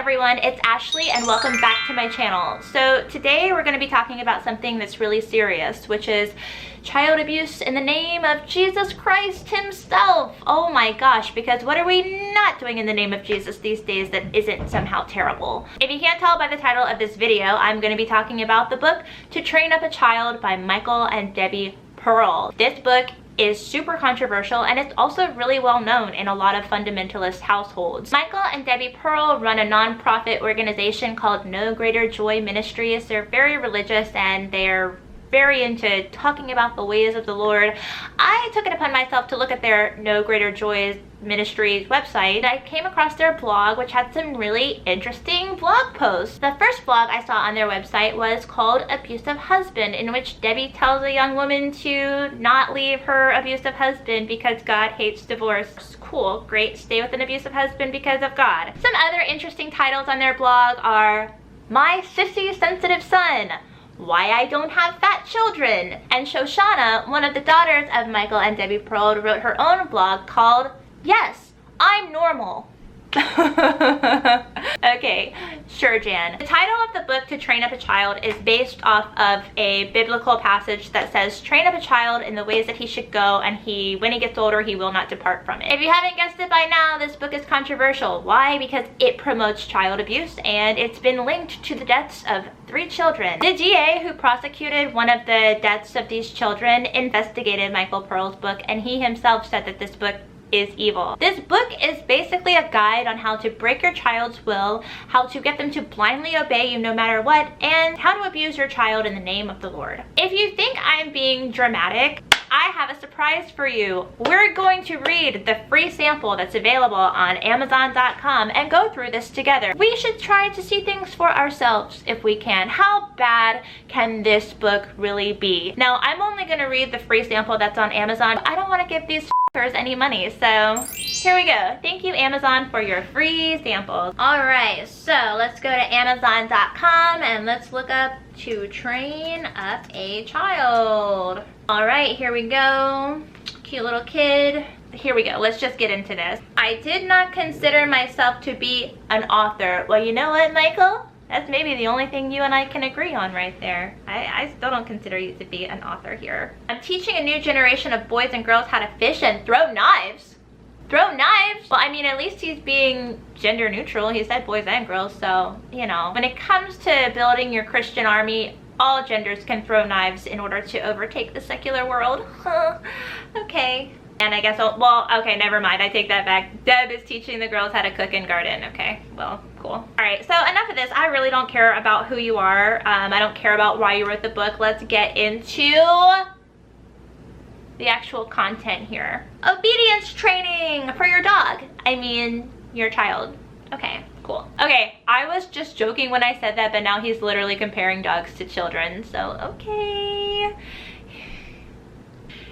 everyone, it's Ashley and welcome back to my channel. So today we're going to be talking about something that's really serious, which is child abuse in the name of Jesus Christ himself. Oh my gosh, because what are we not doing in the name of Jesus these days that isn't somehow terrible? If you can't tell by the title of this video, I'm going to be talking about the book To Train Up a Child by Michael and Debbie Pearl. This book is super controversial and it's also really well known in a lot of fundamentalist households. Michael and Debbie Pearl run a non-profit organization called No Greater Joy Ministries. They're very religious and they're very into talking about the ways of the Lord. I took it upon myself to look at their No Greater Joy Ministries website. I came across their blog, which had some really interesting blog posts. The first blog I saw on their website was called Abusive Husband, in which Debbie tells a young woman to not leave her abusive husband because God hates divorce. Cool, great, stay with an abusive husband because of God. Some other interesting titles on their blog are My Sissy Sensitive Son, Why I Don't Have Fat Children, and Shoshana, one of the daughters of Michael and Debbie Pearl, wrote her own blog called Yes, I'm Normal. Okay, sure, Jan. The title of the book To Train Up a Child is based off of a biblical passage that says, train up a child in the ways that he should go, and when he gets older, he will not depart from it. If you haven't guessed it by now, this book is controversial. Why? Because it promotes child abuse, and it's been linked to the deaths of 3 children. The DA who prosecuted one of the deaths of these children investigated Michael Pearl's book, and he himself said that this book is evil. This book is basically a guide on how to break your child's will, how to get them to blindly obey you no matter what, and how to abuse your child in the name of the Lord. If you think I'm being dramatic, I have a surprise for you. We're going to read the free sample that's available on Amazon.com and go through this together. We should try to see things for ourselves if we can. How bad can this book really be? Now, I'm only going to read the free sample that's on Amazon. I don't want to give these any money, so here we go. Thank you, Amazon, for your free samples. All right, so let's go to Amazon.com and let's look up To Train Up a Child. All right, here we go. Cute little kid. Here we go. Let's just get into this. I did not consider myself to be an author. Well, you know what, Michael? That's maybe the only thing you and I can agree on right there. I still don't consider you to be an author here. I'm teaching a new generation of boys and girls how to fish and throw knives. Throw knives? Well, I mean, at least he's being gender neutral. He said boys and girls, so, you know. When it comes to building your Christian army, all genders can throw knives in order to overtake the secular world. Okay. And I guess, well, okay, never mind. I take that back. Deb is teaching the girls how to cook and garden. Okay, well, cool. All right, so enough of this. I really don't care about who you are. I don't care about why you wrote the book. Let's get into the actual content here. Obedience training for your dog. I mean, your child. Okay, cool. Okay, I was just joking when I said that, but now he's literally comparing dogs to children, so okay.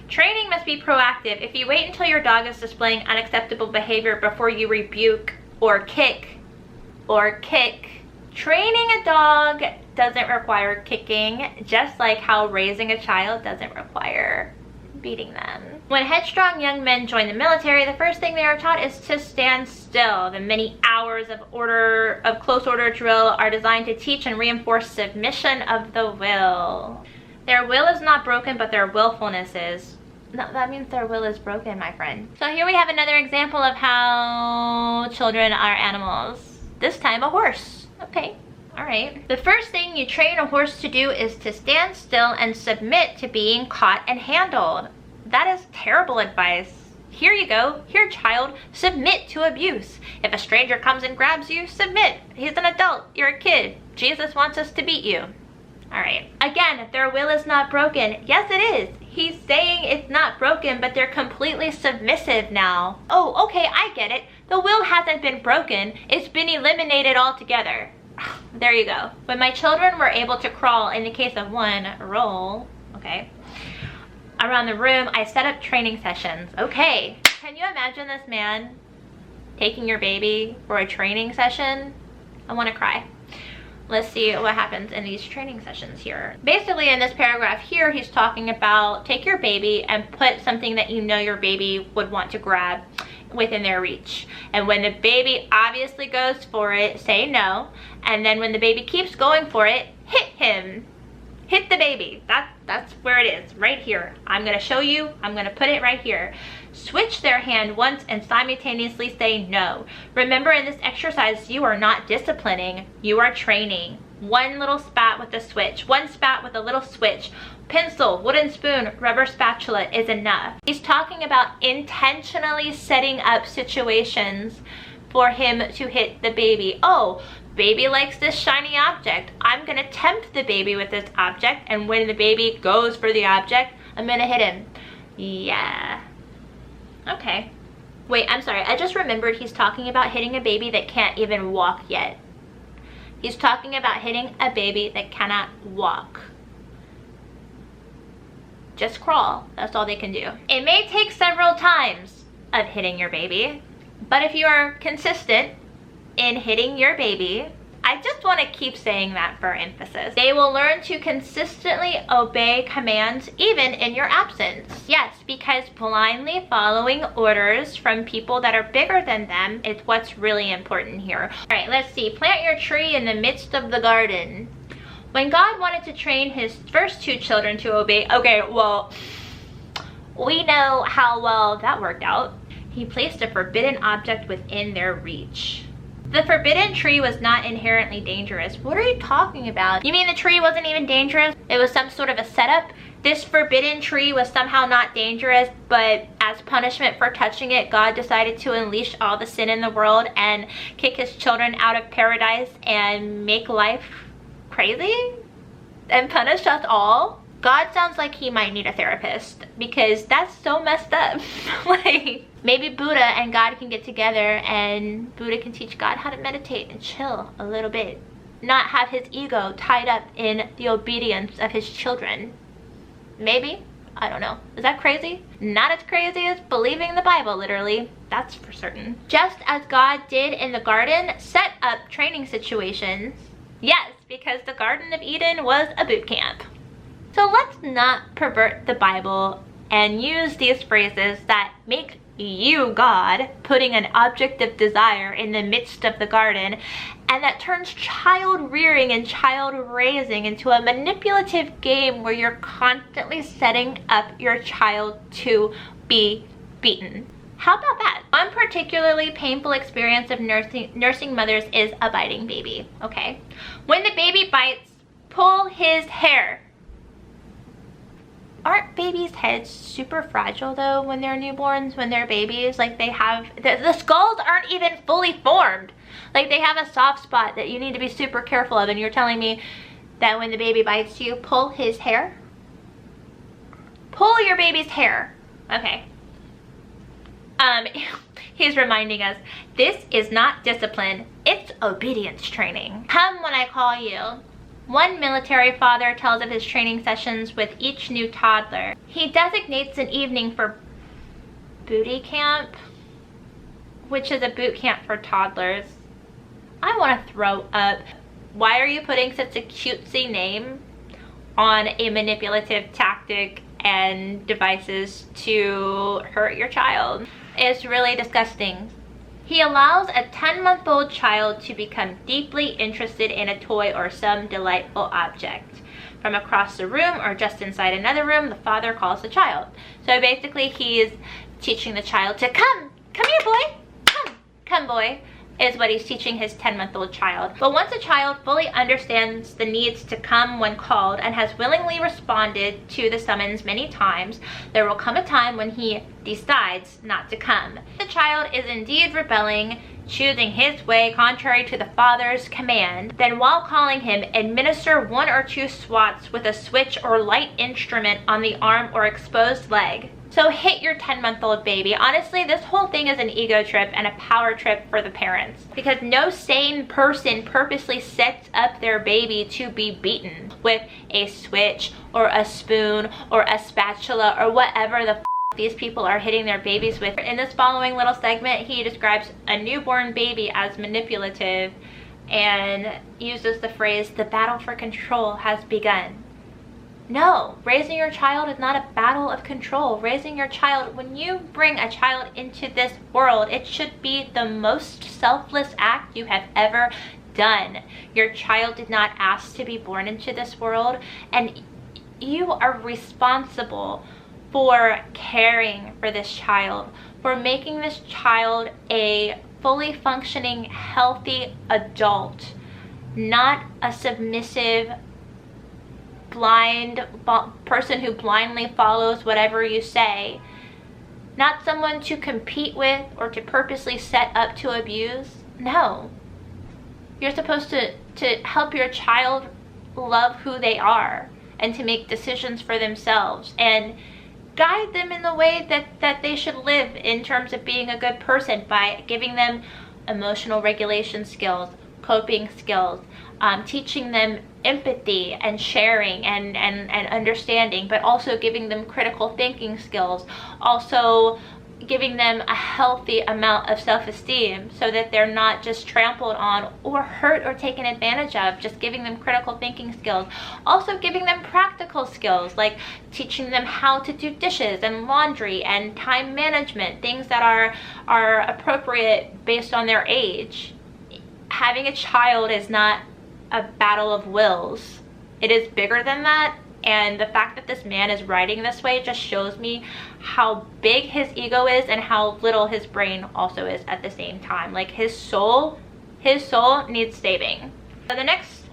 Training must be proactive. If you wait until your dog is displaying unacceptable behavior before you rebuke or kick, training a dog doesn't require kicking, just like how raising a child doesn't require beating them. When headstrong young men join the military, the first thing they are taught is to stand still. The many hours of close order drill are designed to teach and reinforce submission of the will. Their will is not broken, but their willfulness is. No, that means their will is broken, my friend. So here we have another example of how children are animals. This time a horse. Okay, all right. The first thing you train a horse to do is to stand still and submit to being caught and handled. That is terrible advice. Here you go. Here, child, submit to abuse. If a stranger comes and grabs you, submit. He's an adult. You're a kid. Jesus wants us to beat you. All right. Again, their will is not broken. Yes, it is. He's saying it's not broken, but they're completely submissive now. Oh, okay, I get it. The will hasn't been broken. It's been eliminated altogether. There you go. When my children were able to crawl, in the case of one, roll, okay, around the room, I set up training sessions. Okay, can you imagine this man taking your baby for a training session? I want to cry. Let's see what happens in these training sessions here. Basically, in this paragraph here, he's talking about take your baby and put something that you know your baby would want to grab within their reach. And when the baby obviously goes for it, say no. And then when the baby keeps going for it, hit him. Hit the baby. That's where it is, right here. I'm gonna show you, I'm gonna put it right here. Switch their hand once and simultaneously say no. Remember, in this exercise, you are not disciplining, you are training. One little spat with a switch, one spat with a little switch. Pencil, wooden spoon, rubber spatula is enough. He's talking about intentionally setting up situations for him to hit the baby. Oh, baby likes this shiny object. I'm gonna tempt the baby with this object, and when the baby goes for the object, I'm gonna hit him. Yeah. Okay. Wait, I'm sorry. I just remembered he's talking about hitting a baby that can't even walk yet. He's talking about hitting a baby that cannot walk. Just crawl. That's all they can do. It may take several times of hitting your baby, but if you are consistent in hitting your baby, I just want to keep saying that for emphasis, they will learn to consistently obey commands even in your absence. Yes, because blindly following orders from people that are bigger than them is what's really important here. All right, let's see. Plant your tree in the midst of the garden. When God wanted to train his first two children to obey, okay, well, we know how well that worked out. He placed a forbidden object within their reach. The forbidden tree was not inherently dangerous. What are you talking about? You mean the tree wasn't even dangerous? It was some sort of a setup? This forbidden tree was somehow not dangerous, but as punishment for touching it, God decided to unleash all the sin in the world and kick his children out of paradise and make life crazy and punish us all? God sounds like he might need a therapist, because that's so messed up. Like, maybe Buddha and God can get together and Buddha can teach God how to meditate and chill a little bit. Not have his ego tied up in the obedience of his children. Maybe? I don't know. Is that crazy? Not as crazy as believing the Bible, literally. That's for certain. Just as God did in the garden, set up training situations. Yes, because the Garden of Eden was a boot camp. So let's not pervert the Bible and use these phrases that make you God, putting an object of desire in the midst of the garden, and that turns child rearing and child raising into a manipulative game where you're constantly setting up your child to be beaten. How about that? One particularly painful experience of nursing mothers is a biting baby, okay? When the baby bites, pull his hair. Aren't babies' heads super fragile though when they're newborns, when they're babies? Like, they have, the skulls aren't even fully formed. Like, they have a soft spot that you need to be super careful of, and you're telling me that when the baby bites you, pull his hair? Pull your baby's hair. Okay. He's reminding us, this is not discipline, it's obedience training. Come when I call you. One military father tells of his training sessions with each new toddler. He designates an evening for booty camp, which is a boot camp for toddlers. I want to throw up. Why are you putting such a cutesy name on a manipulative tactic and devices to hurt your child? It's really disgusting. He allows a 10-month-old child to become deeply interested in a toy or some delightful object. From across the room or just inside another room, the father calls the child. So basically he's teaching the child to come here boy, come boy, is what he's teaching his 10-month-old child. But once a child fully understands the needs to come when called and has willingly responded to the summons many times, there will come a time when he decides not to come. The child is indeed rebelling, choosing his way contrary to the father's command. Then while calling him, administer 1 or 2 swats with a switch or light instrument on the arm or exposed leg. So hit your 10-month-old baby. Honestly, this whole thing is an ego trip and a power trip for the parents, because no sane person purposely sets up their baby to be beaten with a switch or a spoon or a spatula or whatever the these people are hitting their babies with. In this following little segment, he describes a newborn baby as manipulative and uses the phrase, "the battle for control has begun." No, raising your child is not a battle of control. Raising your child, when you bring a child into this world, it should be the most selfless act you have ever done. Your child did not ask to be born into this world, and you are responsible for caring for this child, for making this child a fully functioning, healthy adult, not a submissive, blind person who blindly follows whatever you say, not someone to compete with or to purposely set up to abuse. No, you're supposed to help your child love who they are and to make decisions for themselves and guide them in the way that they should live in terms of being a good person, by giving them emotional regulation skills, coping skills, teaching them empathy and sharing and understanding, but also giving them critical thinking skills, also giving them a healthy amount of self-esteem so that they're not just trampled on or hurt or taken advantage of, just giving them critical thinking skills, also giving them practical skills like teaching them how to do dishes and laundry and time management, things that are appropriate based on their age. Having a child is not a battle of wills. It is bigger than that, and the fact that this man is writing this way just shows me how big his ego is and how little his brain also is at the same time. Like his soul needs saving. So the next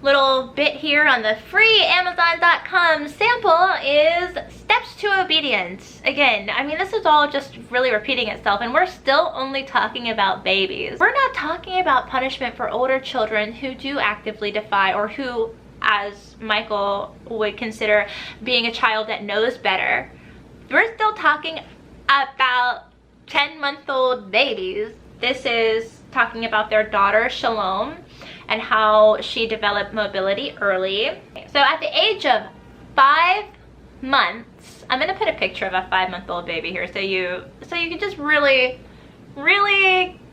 little bit here on the free Amazon.com sample is steps to obedience. Again, I mean, this is all just really repeating itself, and we're still only talking about babies. We're not talking about punishment for older children who do actively defy, or who, as Michael would consider, being a child that knows better. We're still talking about 10-month-old babies. This is talking about their daughter Shalom and how she developed mobility early. So at the age of 5 months, I'm gonna put a picture of a 5-month-old baby here so you can just really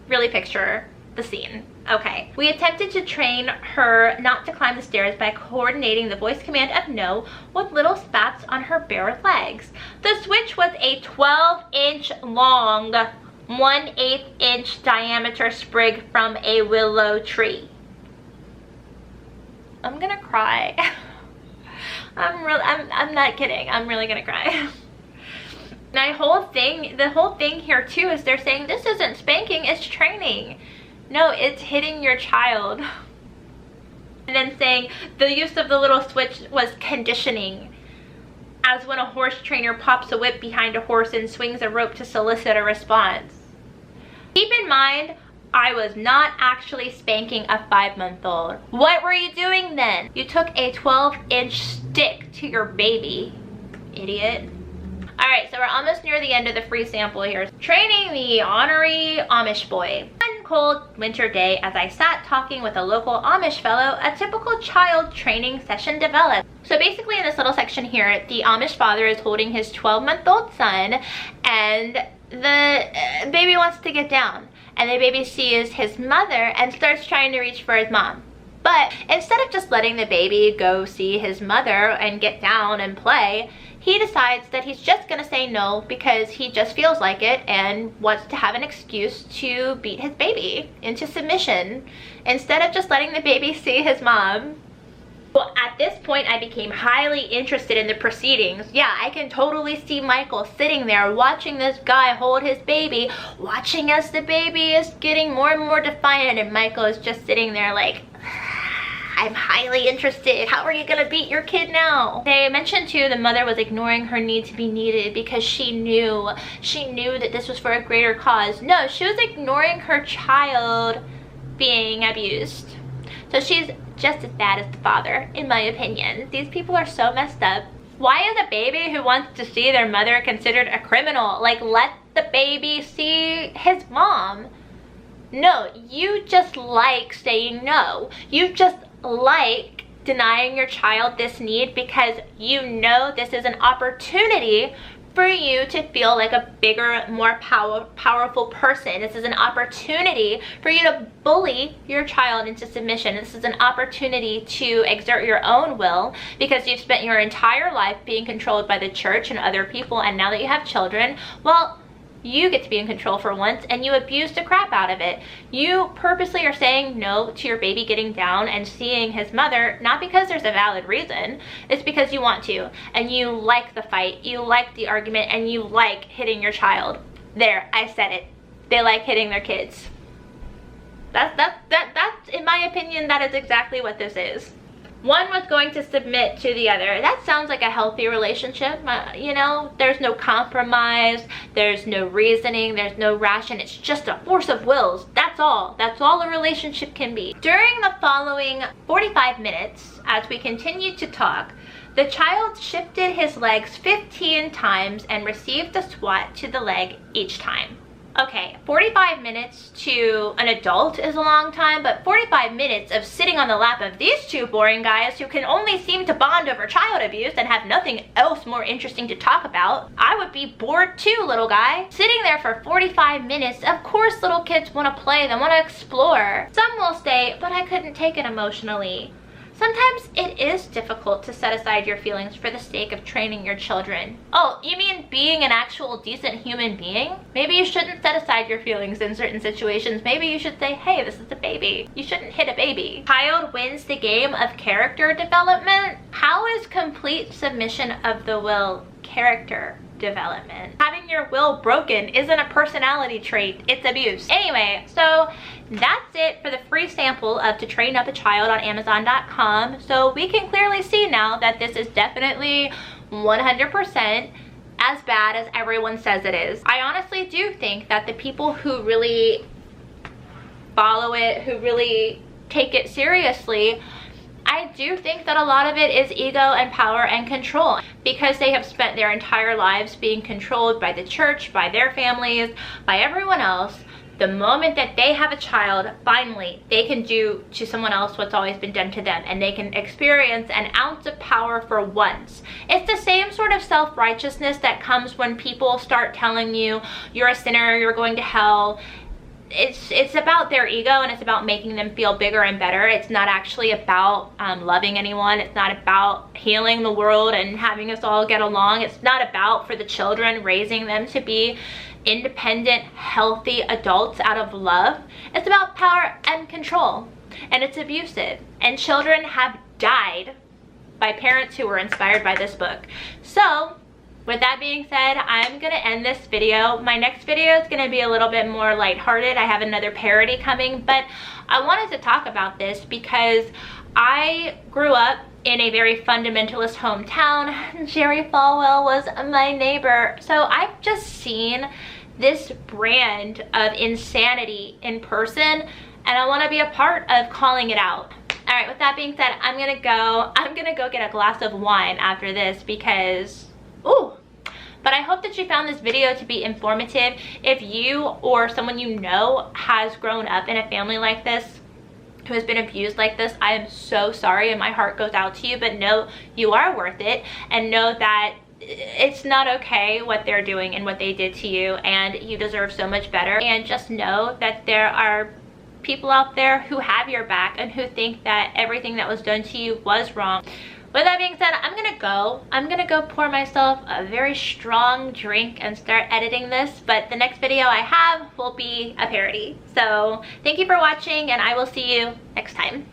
picture the scene. Okay, we attempted to train her not to climb the stairs by coordinating the voice command of no with little spats on her bare legs. The switch was a 12-inch long, 1/8 inch diameter sprig from a willow tree. I'm gonna cry. I'm not kidding. I'm really gonna cry. The whole thing here too is they're saying this isn't spanking, it's training. No, it's hitting your child. And then saying the use of the little switch was conditioning, as when a horse trainer pops a whip behind a horse and swings a rope to solicit a response. Keep in mind, I was not actually spanking a 5-month-old. What were you doing then? You took a 12-inch stick to your baby, idiot. All right, so we're almost near the end of the free sample here. Training the ornery Amish boy. One cold winter day, as I sat talking with a local Amish fellow, a typical child training session developed. So basically in this little section here, the Amish father is holding his 12-month-old son, and the baby wants to get down. And the baby sees his mother and starts trying to reach for his mom. But instead of just letting the baby go see his mother and get down and play, he decides that he's just gonna say no because he just feels like it and wants to have an excuse to beat his baby into submission instead of just letting the baby see his mom. Well, at this point, I became highly interested in the proceedings. Yeah, I can totally see Michael sitting there watching this guy hold his baby, watching as the baby is getting more and more defiant, and Michael is just sitting there like, I'm highly interested. How are you gonna beat your kid now? They mentioned too the mother was ignoring her need to be needed because she knew that this was for a greater cause. No, she was ignoring her child being abused. So she's just as bad as the father, in my opinion. These people are so messed up. Why is a baby who wants to see their mother considered a criminal? Like, let the baby see his mom. No, you just like saying no. You just like denying your child this need because you know this is an opportunity for you to feel like a bigger, more powerful person. This is an opportunity for you to bully your child into submission. This is an opportunity to exert your own will because you've spent your entire life being controlled by the church and other people, and now that you have children, well, you get to be in control for once, and you abuse the crap out of it. You purposely are saying no to your baby getting down and seeing his mother, not because there's a valid reason. It's because you want to, and you like the fight, you like the argument, and you like hitting your child. There, I said it. They like hitting their kids. That's in my opinion, that is exactly what this is. One was going to submit to the other. That sounds like a healthy relationship. You know, there's no compromise, there's no reasoning, there's no ration. It's just a force of wills. That's all. That's all a relationship can be. During the following 45 minutes, as we continued to talk, the child shifted his legs 15 times and received a swat to the leg each time. Okay, 45 minutes to an adult is a long time, but 45 minutes of sitting on the lap of these two boring guys who can only seem to bond over child abuse and have nothing else more interesting to talk about. I would be bored too, little guy. Sitting there for 45 minutes, of course little kids want to play, they want to explore. Some will say, but I couldn't take it emotionally. Sometimes it is difficult to set aside your feelings for the sake of training your children. Oh, you mean being an actual decent human being? Maybe you shouldn't set aside your feelings in certain situations. Maybe you should say, hey, this is a baby. You shouldn't hit a baby. Child wins the game of character development. How is complete submission of the will character development? Having your will broken isn't a personality trait, it's abuse. Anyway, so that's it for the free sample of To Train Up a Child on Amazon.com. So we can clearly see now that this is definitely 100% as bad as everyone says it is. I honestly do think that the people who really follow it, who really take it seriously, I do think that a lot of it is ego and power and control, because they have spent their entire lives being controlled by the church, by their families, by everyone else. The moment that they have a child, finally, they can do to someone else what's always been done to them, and they can experience an ounce of power for once. It's the same sort of self-righteousness that comes when people start telling you you're a sinner, you're going to hell. It's about their ego, and it's about making them feel bigger and better. It's not actually about loving anyone. It's not about healing the world and having us all get along. It's not about, for the children, raising them to be independent, healthy adults out of love. It's about power and control, and it's abusive. And children have died by parents who were inspired by this book. So with that being said, I'm gonna end this video. My next video is gonna be a little bit more lighthearted. I have another parody coming, but I wanted to talk about this because I grew up in a very fundamentalist hometown. Jerry Falwell was my neighbor. So I've just seen this brand of insanity in person, and I wanna be a part of calling it out. All right, with that being said, I'm gonna go get a glass of wine after this because, ooh. But I hope that you found this video to be informative. If you or someone you know has grown up in a family like this, who has been abused like this, I am so sorry, and my heart goes out to you, but know you are worth it, and know that it's not okay what they're doing and what they did to you, and you deserve so much better. And just know that there are people out there who have your back and who think that everything that was done to you was wrong. With that being said, I'm gonna go pour myself a very strong drink and start editing this, but the next video I have will be a parody. So thank you for watching, and I will see you next time.